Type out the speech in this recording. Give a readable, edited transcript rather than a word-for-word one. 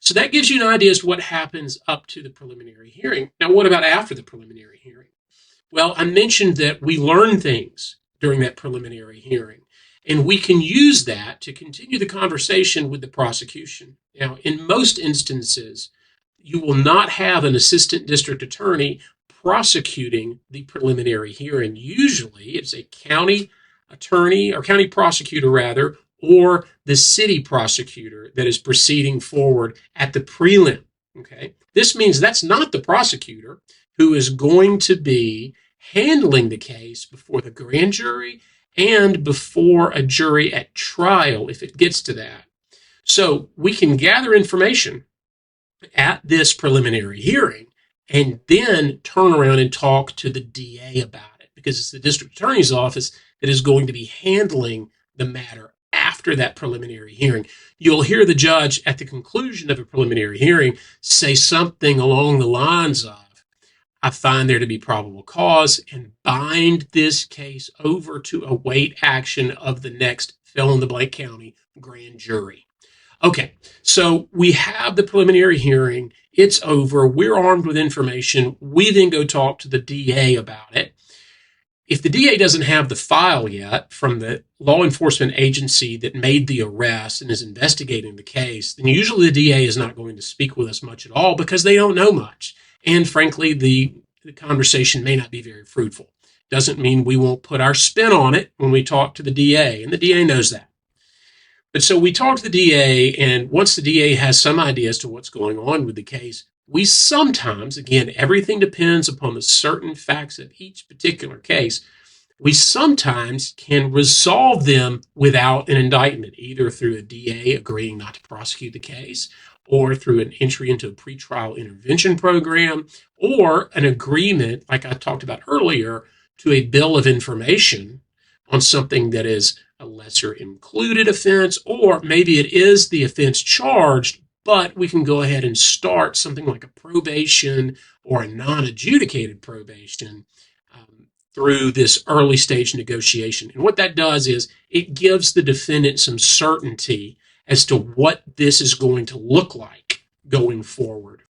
So that gives you an idea as to what happens up to the preliminary hearing. Now, what about after the preliminary hearing? Well, I mentioned that we learn things during that preliminary hearing, and we can use that to continue the conversation with the prosecution. Now, in most instances, you will not have an assistant district attorney prosecuting the preliminary hearing. Usually, it's a county attorney or county prosecutor, rather, or the city prosecutor that is proceeding forward at the prelim. Okay, this means that's not the prosecutor who is going to be handling the case before the grand jury and before a jury at trial if it gets to that. So we can gather information at this preliminary hearing and then turn around and talk to the DA about it, because it's the district attorney's office that is going to be handling the matter after that preliminary hearing. You'll hear the judge at the conclusion of a preliminary hearing say something along the lines of, I find there to be probable cause, and bind this case over to await action of the next fill-in-the-blank county grand jury. Okay, so we have the preliminary hearing. It's over. We're armed with information. We then go talk to the DA about it. If the DA doesn't have the file yet from the law enforcement agency that made the arrest and is investigating the case, then usually the DA is not going to speak with us much at all because they don't know much. And frankly, the conversation may not be very fruitful. Doesn't mean we won't put our spin on it when we talk to the DA, and the DA knows that. But so we talk to the DA, and once the DA has some idea as to what's going on with the case, we sometimes, again, everything depends upon the certain facts of each particular case, we sometimes can resolve them without an indictment, either through a DA agreeing not to prosecute the case, or through an entry into a pretrial intervention program, or an agreement, like I talked about earlier, to a bill of information on something that is a lesser included offense, or maybe it is the offense charged, but we can go ahead and start something like a probation or a non-adjudicated probation through this early stage negotiation. And what that does is it gives the defendant some certainty as to what this is going to look like going forward